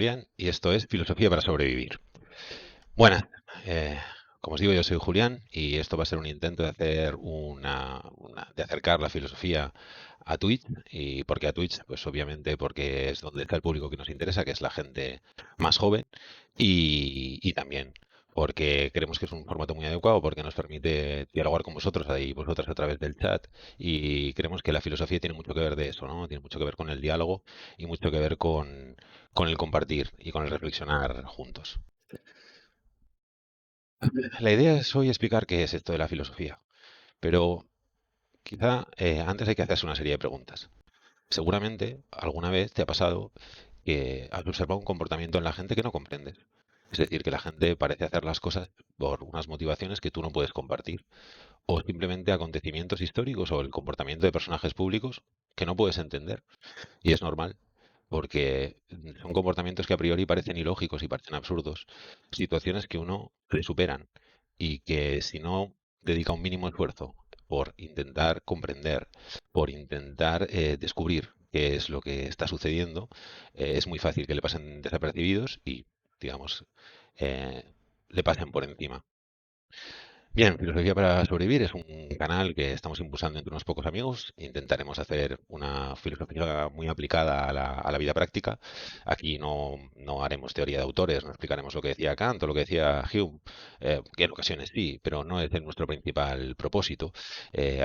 Julián y esto es Filosofía para Sobrevivir. Buenas, eh, como os digo, yo soy Julián y esto va a ser un intento de hacer de acercar la filosofía a Twitch. ¿Y por qué a Twitch? Pues obviamente porque es donde está el público que nos interesa, que es la gente más joven, y también porque creemos que es un formato muy adecuado porque nos permite dialogar con vosotros y vosotras a través del chat, y creemos que la filosofía tiene mucho que ver de eso, ¿no? Tiene mucho que ver con el diálogo y mucho que ver con el compartir y con el reflexionar juntos. La idea es hoy explicar qué es esto de la filosofía, pero quizá antes hay que hacerse una serie de preguntas. Seguramente alguna vez te ha pasado que has observado un comportamiento en la gente que no comprendes. Es decir, que la gente parece hacer las cosas por unas motivaciones que tú no puedes compartir, o simplemente acontecimientos históricos o el comportamiento de personajes públicos que no puedes entender. Y es normal, porque son comportamientos que a priori parecen ilógicos y parecen absurdos, situaciones que uno le superan y que si no dedica un mínimo esfuerzo por intentar comprender, por intentar descubrir qué es lo que está sucediendo, es muy fácil que le pasen desapercibidos y, digamos, eh, le pasen por encima. Bien, Filosofía para Sobrevivir es un canal que estamos impulsando entre unos pocos amigos. Intentaremos hacer una filosofía muy aplicada a la vida práctica. Aquí no haremos teoría de autores, no explicaremos lo que decía Kant o lo que decía Hume, que en ocasiones sí, pero no es nuestro principal propósito.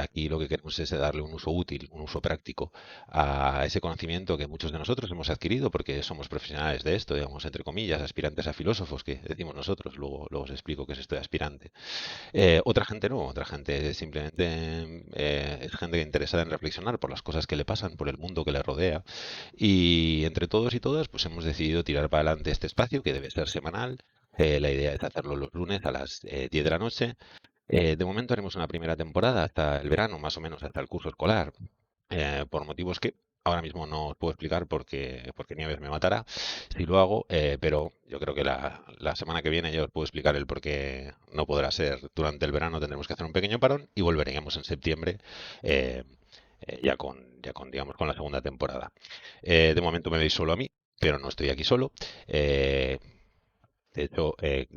Aquí lo que queremos es darle un uso útil, un uso práctico a ese conocimiento que muchos de nosotros hemos adquirido porque somos profesionales de esto, digamos, entre comillas, aspirantes a filósofos, que decimos nosotros. Luego os explico qué es esto de aspirante. Otra gente no, otra gente simplemente es gente interesada en reflexionar por las cosas que le pasan, por el mundo que le rodea. Y entre todos y todas, pues hemos decidido tirar para adelante este espacio que debe ser semanal. La idea es hacerlo los lunes a las 10 de la noche. De momento haremos una primera temporada hasta el verano, más o menos hasta el curso escolar, por motivos que ahora mismo no os puedo explicar porque Nieves me matará si lo hago, pero yo creo que la semana que viene ya os puedo explicar el por qué no podrá ser durante el verano. Tendremos que hacer un pequeño parón y volveremos en septiembre, eh, digamos, con la segunda temporada. De momento me veis solo a mí, pero no estoy aquí solo. Eh, de hecho,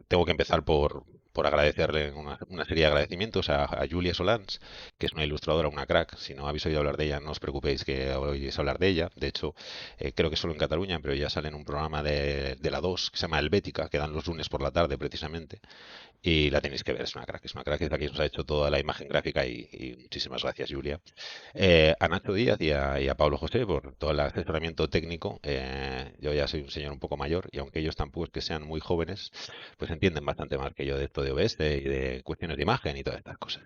tengo que empezar por agradecerle una serie de agradecimientos a Julia Solans, que es una ilustradora, una crack. Si no habéis oído hablar de ella, no os preocupéis que oís hablar de ella. De hecho, creo que solo en Cataluña, pero ya sale en un programa de la 2 que se llama Helvética, que dan los lunes por la tarde precisamente. Y la tenéis que ver, es una crack, es la que nos ha hecho toda la imagen gráfica y muchísimas gracias, Julia. A Nacho Díaz y a Pablo José por todo el asesoramiento técnico. Yo ya soy un señor un poco mayor y aunque ellos tampoco es que sean muy jóvenes, pues entienden bastante más que yo de esto de OBS y de cuestiones de imagen y todas estas cosas.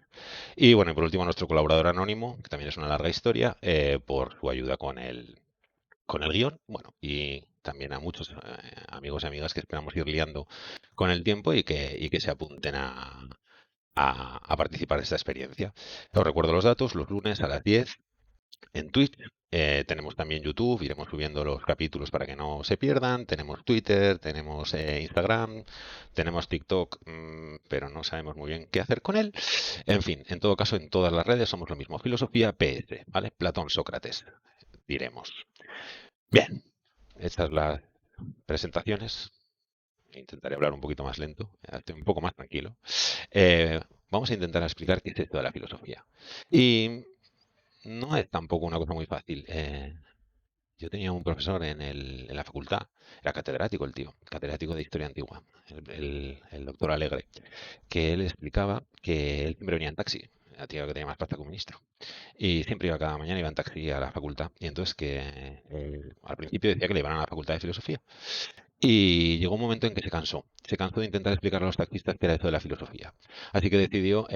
Y bueno, y por último, nuestro colaborador anónimo, que también es una larga historia, por su ayuda con el guión, bueno, y también a muchos amigos y amigas que esperamos ir liando con el tiempo y que se apunten a participar de esta experiencia. Os recuerdo los datos, los lunes a las 10 en Twitch. Tenemos también YouTube, iremos subiendo los capítulos para que no se pierdan. Tenemos Twitter, tenemos Instagram, tenemos TikTok, pero no sabemos muy bien qué hacer con él. En fin, en todo caso, en todas las redes somos lo mismo. Filosofía PS, ¿vale? Platón, Sócrates, diremos. Bien, estas son las presentaciones. Intentaré hablar un poquito más lento, estoy un poco más tranquilo. Eh, Vamos a intentar explicar qué es esto de la filosofía. Y no es tampoco una cosa muy fácil. Yo tenía un profesor en la facultad, era catedrático el tío, catedrático de Historia Antigua, el doctor Alegre, que él explicaba que él siempre venía en taxi, el tío que tenía más pasta que un ministro, y siempre iba cada mañana, iba en taxi a la facultad, y entonces que al principio decía que le iban a la facultad de filosofía, y llegó un momento en que se cansó de intentar explicar a los taxistas qué era eso de la filosofía. Así que decidió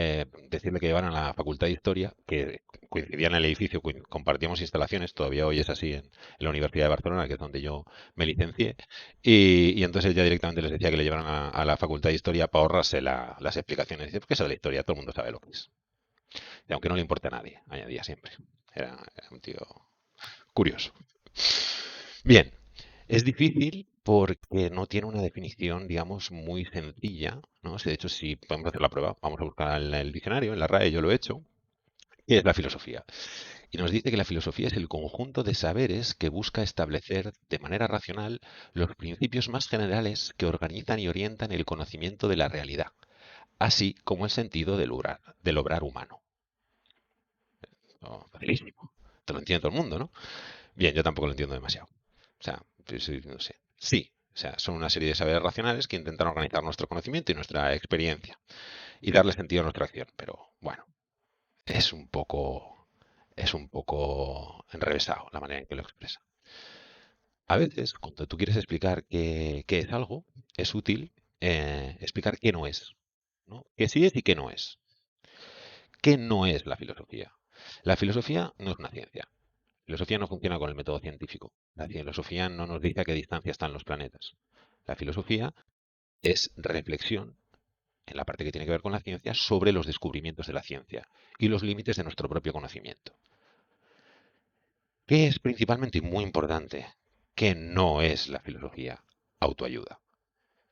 decirle que llevaran a la Facultad de Historia, que coincidía en el edificio, compartíamos instalaciones, todavía hoy es así en la Universidad de Barcelona, que es donde yo me licencié, y entonces él ya directamente les decía que le llevaran a la Facultad de Historia para ahorrarse las explicaciones. Dice, porque eso de la historia, todo el mundo sabe lo que es. Y aunque no le importe a nadie, añadía siempre. Era un tío curioso. Bien, es difícil porque no tiene una definición, digamos, muy sencilla, ¿no? De hecho, si podemos hacer la prueba, vamos a buscar en el diccionario, en la RAE, yo lo he hecho. ¿Qué es la filosofía? Y nos dice que la filosofía es el conjunto de saberes que busca establecer de manera racional los principios más generales que organizan y orientan el conocimiento de la realidad, así como el sentido del obrar humano. Oh, facilísimo. Te lo entiende todo el mundo, ¿no? Bien, yo tampoco lo entiendo demasiado. O sea, pues, sí, no sé. Sí, o sea, son una serie de saberes racionales que intentan organizar nuestro conocimiento y nuestra experiencia y darle sentido a nuestra acción. Pero bueno, es un poco, es un poco enrevesado la manera en que lo expresa. A veces, cuando tú quieres explicar qué es algo, es útil explicar qué no es, ¿no? Qué sí es y qué no es. ¿Qué no es la filosofía? La filosofía no es una ciencia. La filosofía no funciona con el método científico. La filosofía no nos dice a qué distancia están los planetas. La filosofía es reflexión, en la parte que tiene que ver con la ciencia, sobre los descubrimientos de la ciencia y los límites de nuestro propio conocimiento. ¿Qué es principalmente y muy importante? Que no es la filosofía autoayuda.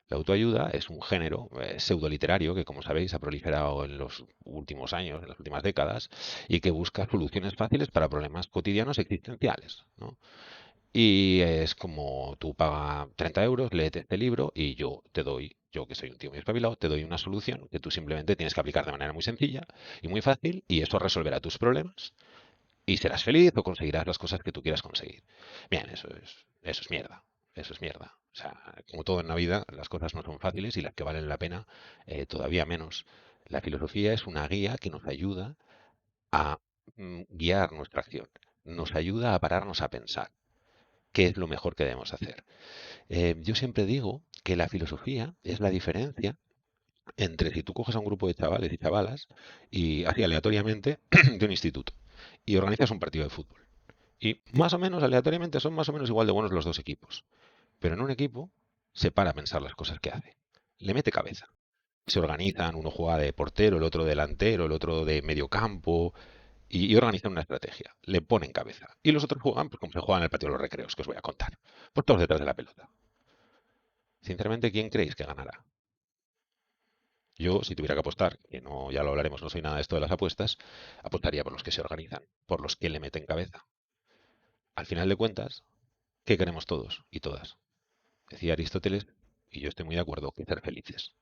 La autoayuda es un género pseudoliterario que, como sabéis, ha proliferado en los últimos años, en las últimas décadas, y que busca soluciones fáciles para problemas cotidianos existenciales, ¿no? Y es como tú pagas 30 euros, léete este libro y yo te doy, yo que soy un tío muy espabilado, te doy una solución que tú simplemente tienes que aplicar de manera muy sencilla y muy fácil y eso resolverá tus problemas y serás feliz o conseguirás las cosas que tú quieras conseguir. Bien, eso es mierda. Eso es mierda. O sea, como todo en la vida, las cosas no son fáciles y las que valen la pena todavía menos. La filosofía es una guía que nos ayuda a guiar nuestra acción. Nos ayuda a pararnos a pensar qué es lo mejor que debemos hacer. Yo siempre digo que la filosofía es la diferencia entre si tú coges a un grupo de chavales y chavalas y así aleatoriamente de un instituto y organizas un partido de fútbol. Y más o menos aleatoriamente son más o menos igual de buenos los dos equipos. Pero en un equipo se para a pensar las cosas que hace. Le mete cabeza. Se organizan, uno juega de portero, el otro delantero, el otro de mediocampo, y organizan una estrategia. Le ponen cabeza. Y los otros juegan, pues como se juega en el patio de los recreos, que os voy a contar. Pues todos detrás de la pelota. Sinceramente, ¿quién creéis que ganará? Yo, si tuviera que apostar, que no, ya lo hablaremos, no soy nada de esto de las apuestas, apostaría por los que se organizan, por los que le meten cabeza. Al final de cuentas, ¿qué queremos todos y todas? Decía Aristóteles, y yo estoy muy de acuerdo, que ser felices.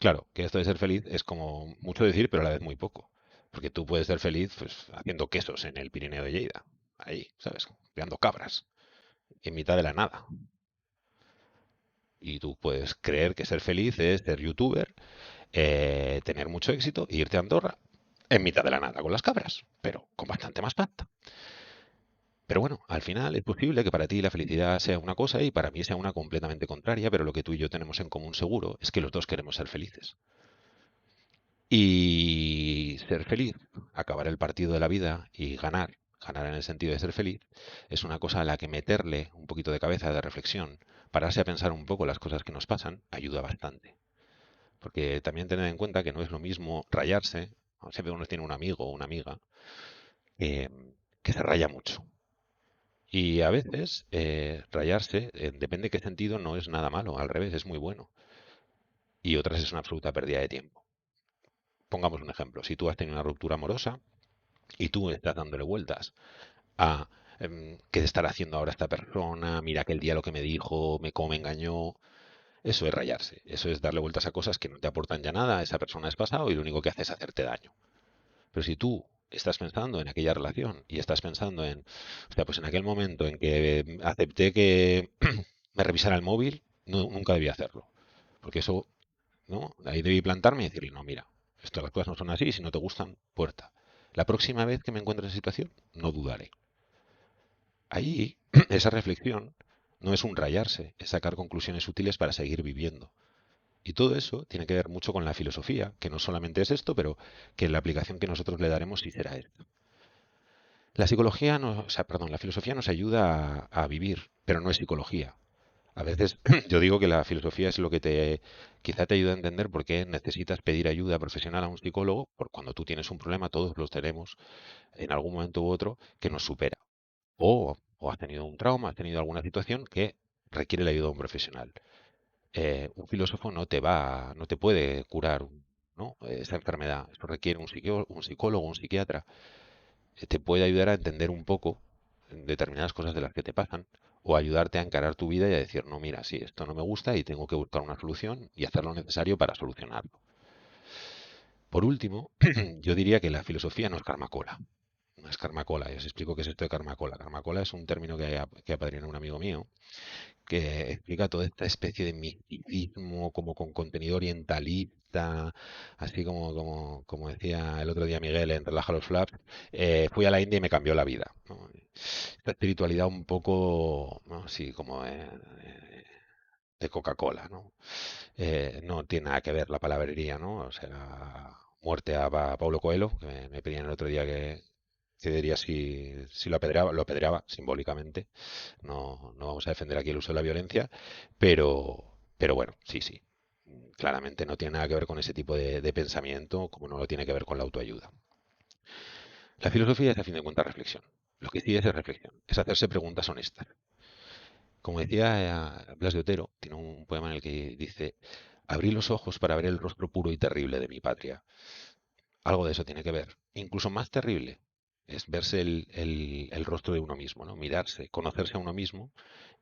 Claro, que esto de ser feliz es como mucho decir, pero a la vez muy poco. Porque tú puedes ser feliz pues, haciendo quesos en el Pirineo de Lleida, ahí, ¿sabes? Creando cabras, en mitad de la nada. Y tú puedes creer que ser feliz es ser youtuber, tener mucho éxito e irte a Andorra en mitad de la nada con las cabras, pero con bastante más pasta. Pero bueno, al final es posible que para ti la felicidad sea una cosa y para mí sea una completamente contraria, pero lo que tú y yo tenemos en común seguro es que los dos queremos ser felices. Y ser feliz, acabar el partido de la vida y ganar, ganar en el sentido de ser feliz, es una cosa a la que meterle un poquito de cabeza de reflexión, pararse a pensar un poco las cosas que nos pasan, ayuda bastante. Porque también tener en cuenta que no es lo mismo rayarse, siempre uno tiene un amigo o una amiga eh, que se raya mucho. Y a veces rayarse, depende de qué sentido, no es nada malo, al revés, es muy bueno. Y otras es una absoluta pérdida de tiempo. Pongamos un ejemplo, si tú has tenido una ruptura amorosa y tú estás dándole vueltas a qué estará haciendo ahora esta persona, mira aquel día lo que me dijo, cómo me engañó, eso es rayarse, eso es darle vueltas a cosas que no te aportan ya nada, esa persona es pasado y lo único que hace es hacerte daño. Pero si tú estás pensando en aquella relación y estás pensando en, o sea, pues en aquel momento en que acepté que me revisara el móvil, nunca debí hacerlo. Porque eso, ¿no? Ahí debí plantarme y decirle, no, mira, esto las cosas no son así, si no te gustan, puerta. La próxima vez que me encuentre en esa situación, no dudaré. Ahí, esa reflexión no es un rayarse, es sacar conclusiones útiles para seguir viviendo. Y todo eso tiene que ver mucho con la filosofía, que no solamente es esto, pero que la aplicación que nosotros le daremos sí será esto. La psicología, o sea, perdón, la filosofía nos ayuda a vivir, pero no es psicología. A veces yo digo que la filosofía es lo que quizá te ayuda a entender por qué necesitas pedir ayuda profesional a un psicólogo, por cuando tú tienes un problema, todos los tenemos en algún momento u otro que nos supera. O has tenido un trauma, has tenido alguna situación que requiere la ayuda de un profesional. Un filósofo no te puede curar, ¿no? Esa enfermedad. Esto requiere un psicólogo, un psiquiatra. te puede ayudar a entender un poco determinadas cosas de las que te pasan o ayudarte a encarar tu vida y a decir, no, mira, sí, esto no me gusta y tengo que buscar una solución y hacer lo necesario para solucionarlo. Por último, yo diría que la filosofía no es karmacola. No es karmacola. Y os explico qué es esto de karmacola. Karmacola es un término que apadrinó un amigo mío que explica toda esta especie de misticismo como con contenido orientalista, así como decía el otro día Miguel en Relaja los Flaps, fui a la India y me cambió la vida, ¿no? Esta espiritualidad un poco, ¿no? Sí, como de Coca-Cola, ¿no? No tiene nada que ver la palabrería, ¿no? O sea, muerte a Paulo Coelho, que me pedían el otro día que diría si lo apedreaba simbólicamente. No vamos a defender aquí el uso de la violencia, pero bueno, sí, sí. Claramente no tiene nada que ver con ese tipo de pensamiento, como no lo tiene que ver con la autoayuda. La filosofía es, a fin de cuentas, reflexión. Lo que sí es reflexión, es hacerse preguntas honestas. Como decía Blas de Otero, tiene un poema en el que dice, abrí los ojos para ver el rostro puro y terrible de mi patria. Algo de eso tiene que ver. Incluso más terrible es verse el rostro de uno mismo, ¿no? Mirarse, conocerse a uno mismo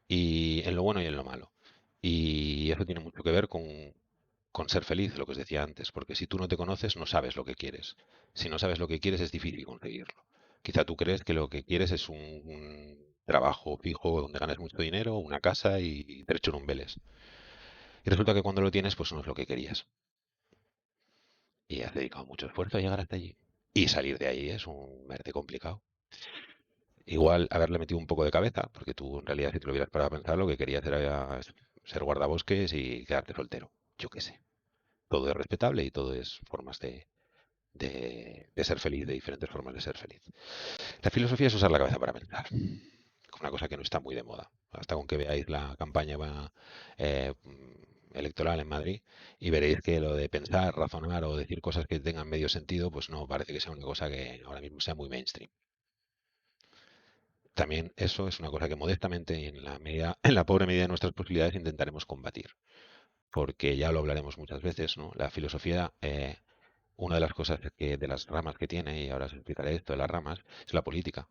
y en lo bueno y en lo malo. Y eso tiene mucho que ver con ser feliz, lo que os decía antes, porque si tú no te conoces, no sabes lo que quieres. Si no sabes lo que quieres, es difícil conseguirlo. Quizá tú crees que lo que quieres es un trabajo fijo donde ganes mucho dinero, una casa y tres churumbeles. Y resulta que cuando lo tienes, pues no es lo que querías. Y has dedicado mucho esfuerzo a llegar hasta allí. Y salir de ahí es un verde complicado. Igual haberle metido un poco de cabeza, porque tú en realidad si te lo hubieras parado a pensar, lo que querías era ser guardabosques y quedarte soltero. Yo qué sé. Todo es respetable y todo es formas de ser feliz, de diferentes formas de ser feliz. La filosofía es usar la cabeza para pensar. Una cosa que no está muy de moda. Hasta con que veáis la campaña eh, electoral en Madrid y veréis que lo de pensar, razonar o decir cosas que tengan medio sentido, pues no parece que sea una cosa que ahora mismo sea muy mainstream. También eso es una cosa que modestamente y en la pobre medida de nuestras posibilidades intentaremos combatir, porque ya lo hablaremos muchas veces, ¿no? La filosofía, una de las cosas de las ramas que tiene, y ahora os explicaré esto de las ramas, es la política.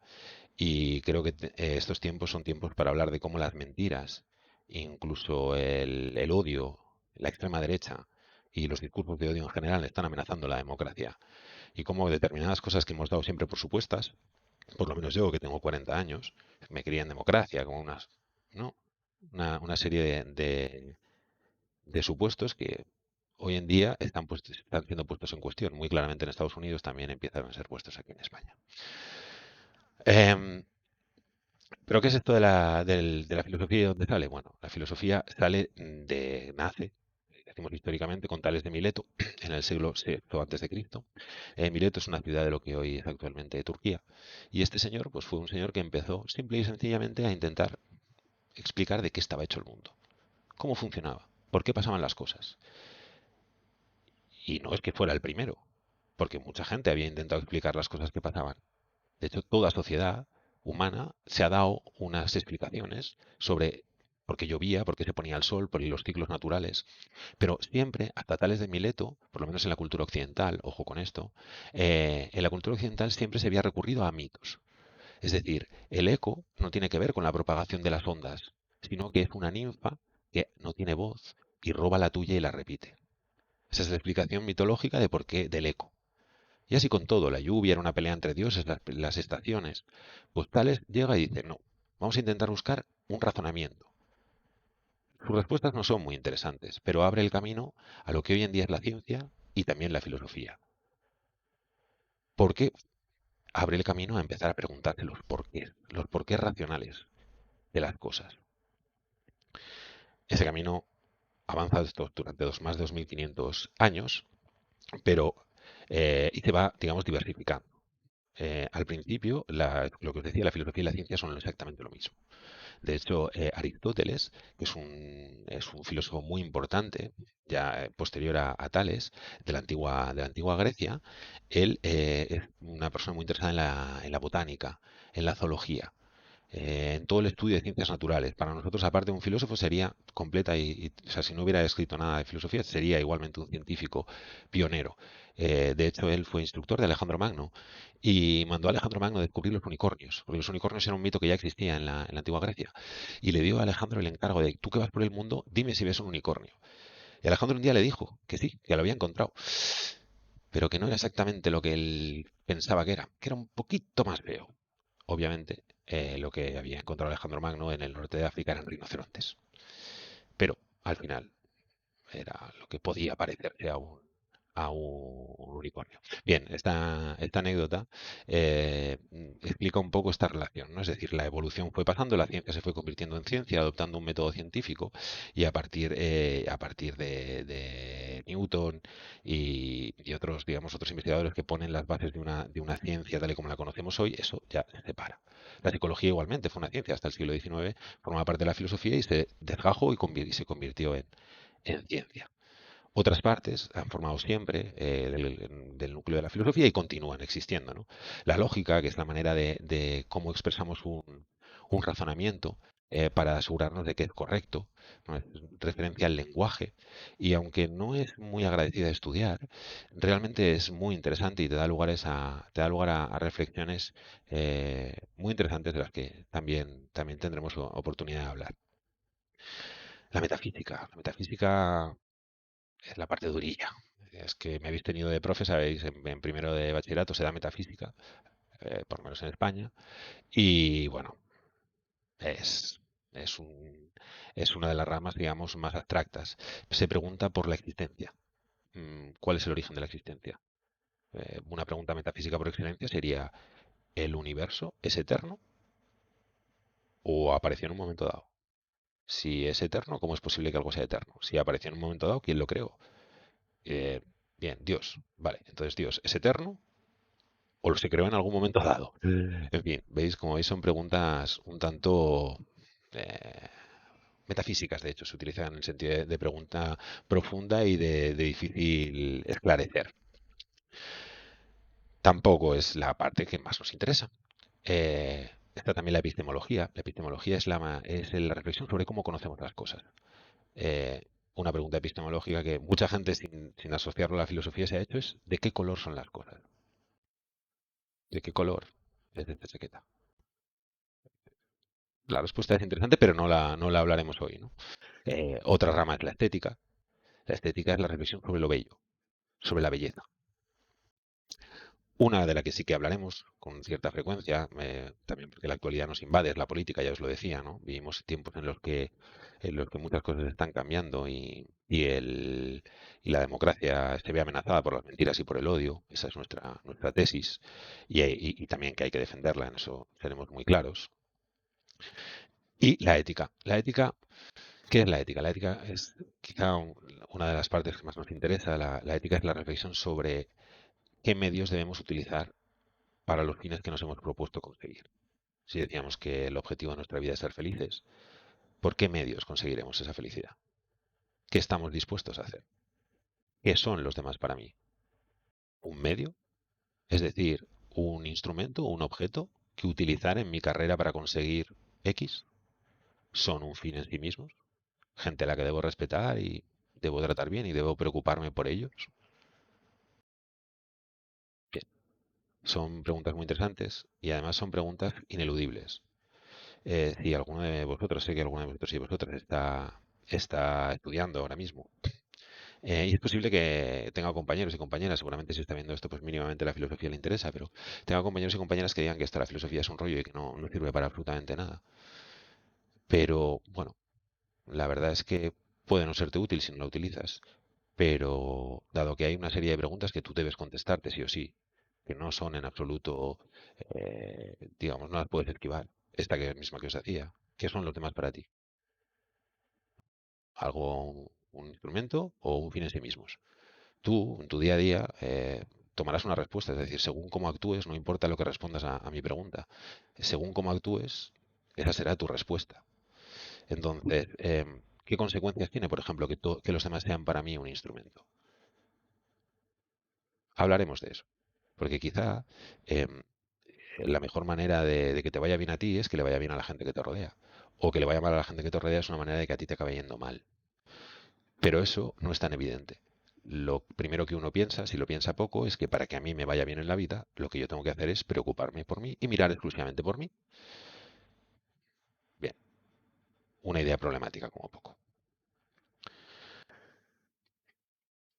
Y creo que estos tiempos son tiempos para hablar de cómo las mentiras, incluso el odio, la extrema derecha y los discursos de odio en general están amenazando la democracia. Y cómo determinadas cosas que hemos dado siempre por supuestas, por lo menos yo que tengo 40 años, me crié en democracia, como ¿no? Una serie de supuestos que hoy en día están siendo puestos en cuestión. Muy claramente en Estados Unidos también empiezan a ser puestos aquí en España. Em, ¿Pero qué es esto de la filosofía y de dónde sale? Bueno, la filosofía nace, decimos históricamente, con Tales de Mileto, en el siglo VI antes de Cristo. Mileto es una ciudad de lo que hoy es actualmente Turquía. Y este señor, pues fue un señor que empezó simple y sencillamente a intentar explicar de qué estaba hecho el mundo, cómo funcionaba, por qué pasaban las cosas. Y no es que fuera el primero, porque mucha gente había intentado explicar las cosas que pasaban. De hecho, toda sociedad humana se ha dado unas explicaciones sobre por qué llovía, por qué se ponía el sol, por los ciclos naturales. Pero siempre, hasta Tales de Mileto, por lo menos en la cultura occidental, ojo con esto, en la cultura occidental siempre se había recurrido a mitos. Es decir, el eco no tiene que ver con la propagación de las ondas, sino que es una ninfa que no tiene voz y roba la tuya y la repite. Esa es la explicación mitológica de por qué del eco. Y así con todo, la lluvia era una pelea entre dioses, las estaciones. Pues Tales llega y dice, no, vamos a intentar buscar un razonamiento. Sus respuestas no son muy interesantes, pero abre el camino a lo que hoy en día es la ciencia y también la filosofía. Porque abre el camino a empezar a preguntarse los porqués racionales de las cosas. Ese camino avanza durante más de 2500 años, pero y se va, digamos, diversificando. Al principio, lo que os decía, la filosofía y la ciencia son exactamente lo mismo. De hecho, Aristóteles, que es un filósofo muy importante, ya posterior a Tales, de la antigua Grecia, él es una persona muy interesada en la botánica, en la zoología. en todo el estudio de ciencias naturales. Para nosotros, aparte de un filósofo, sería completa o sea, si no hubiera escrito nada de filosofía, sería igualmente un científico pionero. De hecho, él fue instructor de Alejandro Magno y mandó a Alejandro Magno a descubrir los unicornios, porque los unicornios eran un mito que ya existía en la antigua Grecia. Y le dio a Alejandro el encargo de, tú que vas por el mundo, dime si ves un unicornio. Y Alejandro un día le dijo que sí, que lo había encontrado, pero que no era exactamente lo que él pensaba que era un poquito más feo. Obviamente, lo que había encontrado Alejandro Magno en el norte de África eran rinocerontes. Pero al final era lo que podía parecerse a un unicornio. Bien, esta anécdota explica un poco esta relación, ¿no? Es decir, la evolución fue pasando, la ciencia se fue convirtiendo en ciencia, adoptando un método científico, y a partir de Newton y otros, digamos, otros investigadores que ponen las bases de una ciencia tal y como la conocemos hoy, eso ya se separa. La psicología igualmente fue una ciencia hasta el siglo XIX, formaba parte de la filosofía y se desgajó y se convirtió en ciencia. Otras partes han formado siempre del núcleo de la filosofía y continúan existiendo, ¿no? La lógica, que es la manera de cómo expresamos un razonamiento para asegurarnos de que es correcto, ¿no? Es referencia al lenguaje, y aunque no es muy agradecida de estudiar, realmente es muy interesante y te da lugar a reflexiones muy interesantes de las que también tendremos oportunidad de hablar. La metafísica es la parte durilla. Es que me habéis tenido de profe, sabéis, en primero de bachillerato se da metafísica, por lo menos en España, y bueno, es, es un, es una de las ramas, digamos, más abstractas. Se pregunta por la existencia. ¿Cuál es el origen de la existencia? Una pregunta metafísica por excelencia sería, ¿el universo es eterno o apareció en un momento dado? Si es eterno, ¿cómo es posible que algo sea eterno? Si apareció en un momento dado, ¿quién lo creó? Eh, Bien, Dios. Vale, entonces Dios es eterno o lo se creó en algún momento dado. En fin, veis, como veis, son preguntas un tanto eh, metafísicas, de hecho, se utilizan en el sentido de pregunta profunda y de difícil esclarecer. Tampoco es la parte que más nos interesa. Está también la epistemología. La epistemología es la reflexión sobre cómo conocemos las cosas. Eh, una pregunta epistemológica que mucha gente sin asociarlo a la filosofía se ha hecho es ¿de qué color son las cosas? ¿De qué color es esta chaqueta? La respuesta es interesante, pero no la hablaremos hoy, ¿no? Otra rama es la estética. La estética es la reflexión sobre lo bello, sobre la belleza. Una de la que sí que hablaremos con cierta frecuencia, también porque la actualidad nos invade, es la política, ya os lo decía, ¿no? Vivimos tiempos en los que muchas cosas están cambiando y la democracia se ve amenazada por las mentiras y por el odio. Esa es nuestra tesis y también que hay que defenderla, en eso seremos muy claros. Y la ética. La ética, ¿qué es la ética? La ética es quizá una de las partes que más nos interesa. La ética es la reflexión sobre qué medios debemos utilizar para los fines que nos hemos propuesto conseguir. Si decíamos que el objetivo de nuestra vida es ser felices, ¿por qué medios conseguiremos esa felicidad? ¿Qué estamos dispuestos a hacer? ¿Qué son los demás para mí? ¿Un medio? Es decir, un instrumento, un objeto que utilizar en mi carrera para conseguir X. ¿Son un fin en sí mismos? Gente a la que debo respetar y debo tratar bien y debo preocuparme por ellos. Bien, son preguntas muy interesantes y además son preguntas ineludibles. Si alguno de vosotros, sé que alguno de vosotros y vosotras está estudiando ahora mismo, y es posible que tenga compañeros y compañeras, seguramente si está viendo esto, pues mínimamente la filosofía le interesa, pero tenga compañeros y compañeras que digan que la filosofía es un rollo y que no sirve para absolutamente nada. Pero bueno, la verdad es que puede no serte útil si no la utilizas, pero dado que hay una serie de preguntas que tú debes contestarte sí o sí, que no son en absoluto, digamos, no las puedes esquivar. Esta que misma que os hacía. ¿Qué son los demás para ti? ¿Algo, un instrumento o un fin en sí mismos? Tú, en tu día a día, tomarás una respuesta, es decir, según cómo actúes, no importa lo que respondas a mi pregunta, según cómo actúes, esa será tu respuesta. Entonces, ¿qué consecuencias tiene, por ejemplo, que los demás sean para mí un instrumento? Hablaremos de eso, porque quizá la mejor manera de que te vaya bien a ti es que le vaya bien a la gente que te rodea. O que le vaya mal a la gente que te rodea es una manera de que a ti te acabe yendo mal. Pero eso no es tan evidente. Lo primero que uno piensa, si lo piensa poco, es que para que a mí me vaya bien en la vida, lo que yo tengo que hacer es preocuparme por mí y mirar exclusivamente por mí. Bien, una idea problemática como poco.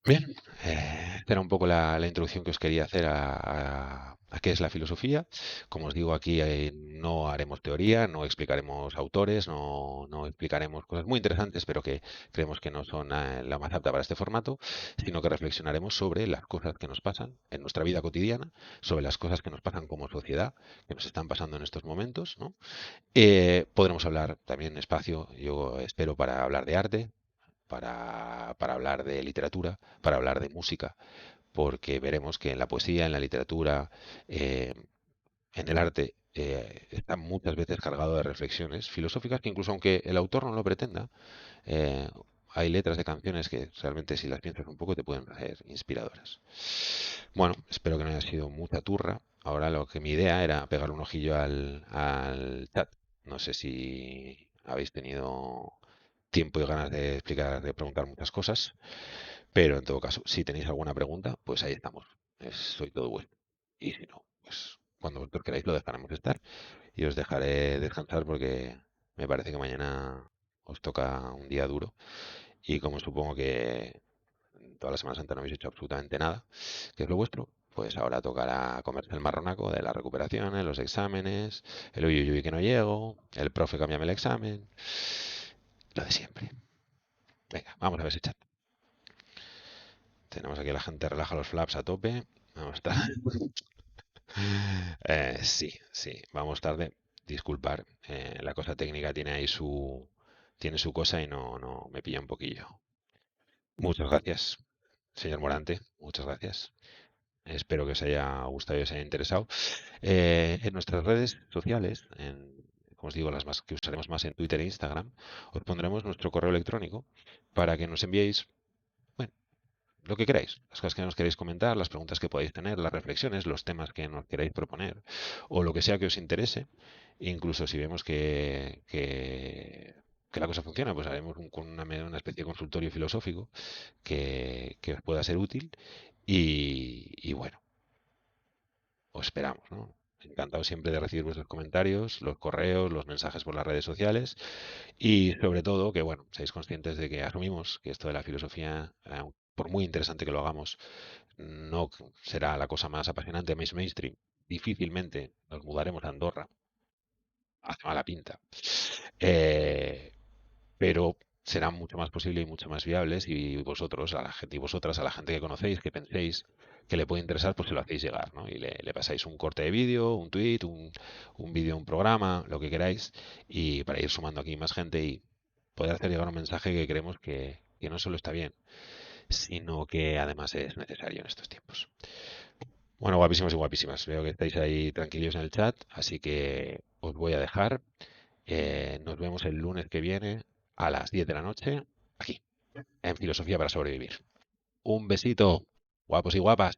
Bien, esta era un poco la introducción que os quería hacer a qué es la filosofía. Como os digo, aquí no haremos teoría, no explicaremos autores, no explicaremos cosas muy interesantes, pero que creemos que no son la más apta para este formato, sino que reflexionaremos sobre las cosas que nos pasan en nuestra vida cotidiana, sobre las cosas que nos pasan como sociedad, que nos están pasando en estos momentos, ¿no? Podremos hablar también espacio, yo espero, para hablar de arte, para hablar de literatura, para hablar de música, porque veremos que en la poesía, en la literatura, eh, en el arte, está muchas veces cargado de reflexiones filosóficas que incluso aunque el autor no lo pretenda, eh, hay letras de canciones que realmente si las piensas un poco te pueden ser inspiradoras. Bueno, espero que no haya sido mucha turra. Ahora lo que mi idea era pegarle un ojillo al chat. No sé si habéis tenido tiempo y ganas de explicar, de preguntar muchas cosas, pero en todo caso, si tenéis alguna pregunta, pues ahí estamos. Soy todo vuestro. Y si no, pues cuando vosotros queráis lo dejaremos estar y os dejaré descansar porque me parece que mañana os toca un día duro y como supongo que toda la Semana Santa no habéis hecho absolutamente nada, que es lo vuestro, pues ahora tocará comerse el marronaco de las recuperaciones, los exámenes, el uy, uy, uy que no llego, el profe cámbiame el examen, lo de siempre. Venga, vamos a ver ese chat. Tenemos aquí a la gente relaja los flaps a tope. Vamos a estar. Sí, sí, vamos tarde. Disculpar. La cosa técnica tiene ahí tiene su cosa y no me pilla un poquillo. Muchas gracias, señor Morante. Muchas gracias. Espero que os haya gustado y os haya interesado. En nuestras redes sociales, como os digo, las más que usaremos más en Twitter e Instagram, os pondremos nuestro correo electrónico para que nos enviéis, bueno, lo que queráis, las cosas que nos queréis comentar, las preguntas que podáis tener, las reflexiones, los temas que nos queráis proponer, o lo que sea que os interese. Incluso si vemos que la cosa funciona, pues haremos una especie de consultorio filosófico que os pueda ser útil. Y bueno, os esperamos, ¿no? Encantado siempre de recibir vuestros comentarios, los correos, los mensajes por las redes sociales y sobre todo que, bueno, seáis conscientes de que asumimos que esto de la filosofía, por muy interesante que lo hagamos, no será la cosa más apasionante, más mainstream. Difícilmente nos mudaremos a Andorra, hace mala pinta. Eh, pero serán mucho más posible y mucho más viables y vosotros, a la gente y vosotras, a la gente que conocéis, que penséis que le puede interesar, pues se lo hacéis llegar, ¿no? Y le pasáis un corte de vídeo, un tweet, un vídeo, un programa, lo que queráis, y para ir sumando aquí más gente y poder hacer llegar un mensaje que creemos que no solo está bien, sino que además es necesario en estos tiempos. Bueno, guapísimos y guapísimas. Veo que estáis ahí tranquilos en el chat, así que os voy a dejar. Nos vemos el lunes que viene a las 10 de la noche, aquí, en Filosofía para Sobrevivir. Un besito, guapos y guapas.